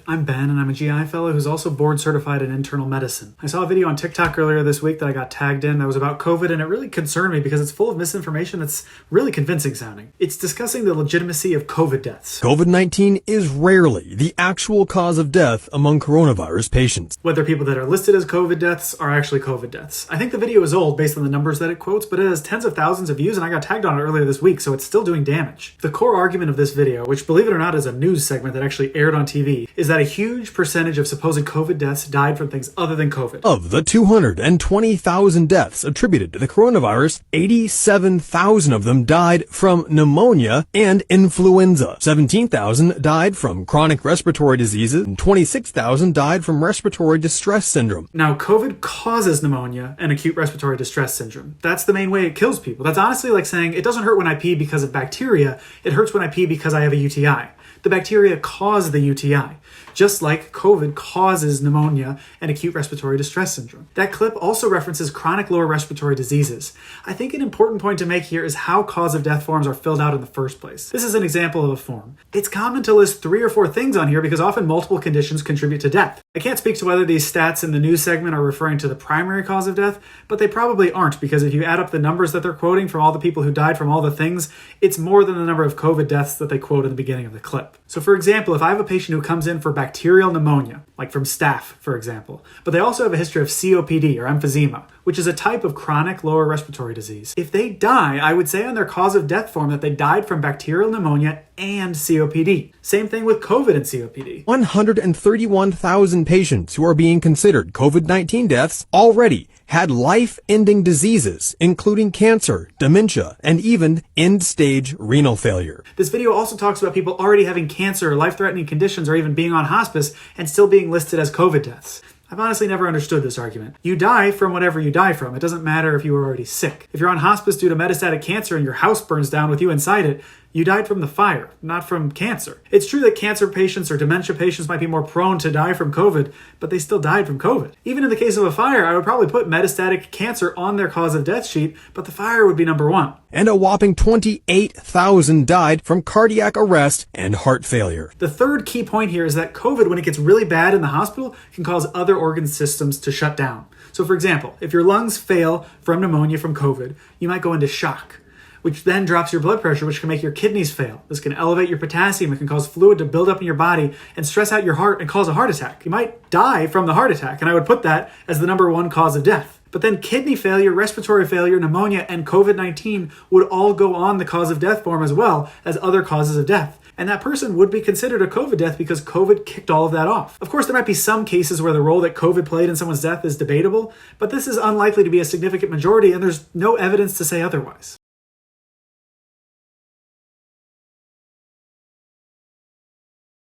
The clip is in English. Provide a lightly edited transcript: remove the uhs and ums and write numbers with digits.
I'm Ben, and I'm a GI fellow who's also board certified in internal medicine. I saw a video on TikTok earlier this week that I got tagged in that was about COVID, and it really concerned me because it's full of misinformation that's really convincing sounding. It's discussing the legitimacy of COVID deaths. COVID-19 is rarely the actual cause of death among coronavirus patients. Whether people that are listed as COVID deaths are actually COVID deaths. I think the video is old based on the numbers that it quotes, but it has tens of thousands of views, and I got tagged on it earlier this week, so it's still doing damage. The core argument of this video, which believe it or not is a news segment that actually aired on TV, is that a huge percentage of supposed COVID deaths died from things other than COVID. Of the 220,000 deaths attributed to the coronavirus, 87,000 of them died from pneumonia and influenza. 17,000 died from chronic respiratory diseases, and 26,000 died from respiratory distress syndrome. Now, COVID causes pneumonia and acute respiratory distress syndrome. That's the main way it kills people. That's honestly like saying it doesn't hurt when I pee because of bacteria, it hurts when I pee because I have a UTI. The bacteria cause the UTI, just like COVID causes pneumonia and acute respiratory distress syndrome. That clip also references chronic lower respiratory diseases. I think an important point to make here is how cause of death forms are filled out in the first place. This is an example of a form. It's common to list 3 or 4 things on here because often multiple conditions contribute to death. I can't speak to whether these stats in the news segment are referring to the primary cause of death, but they probably aren't, because if you add up the numbers that they're quoting from all the people who died from all the things, it's more than the number of COVID deaths that they quote in the beginning of the clip. So for example, if I have a patient who comes in for bacterial pneumonia, like from staph, for example, but they also have a history of COPD or emphysema, which is a type of chronic lower respiratory disease. If they die, I would say on their cause of death form that they died from bacterial pneumonia and COPD. Same thing with COVID and COPD. 131,000 patients who are being considered COVID-19 deaths already had life-ending diseases, including cancer, dementia, and even end-stage renal failure. This video also talks about people already having cancer or life-threatening conditions or even being on hospice and still being listed as COVID deaths. I've honestly never understood this argument. You die from whatever you die from. It doesn't matter if you were already sick. If you're on hospice due to metastatic cancer and your house burns down with you inside it, you died from the fire, not from cancer. It's true that cancer patients or dementia patients might be more prone to die from COVID, but they still died from COVID. Even in the case of a fire, I would probably put metastatic cancer on their cause of death sheet, but the fire would be number 1. And a whopping 28,000 died from cardiac arrest and heart failure. The third key point here is that COVID, when it gets really bad in the hospital, can cause other organ systems to shut down. So for example, if your lungs fail from pneumonia from COVID, you might go into shock, which then drops your blood pressure, which can make your kidneys fail. This can elevate your potassium. It can cause fluid to build up in your body and stress out your heart and cause a heart attack. You might die from the heart attack, and I would put that as the number 1 cause of death. But then kidney failure, respiratory failure, pneumonia, and COVID-19 would all go on the cause of death form as well as other causes of death. And that person would be considered a COVID death because COVID kicked all of that off. Of course, there might be some cases where the role that COVID played in someone's death is debatable, but this is unlikely to be a significant majority, and there's no evidence to say otherwise.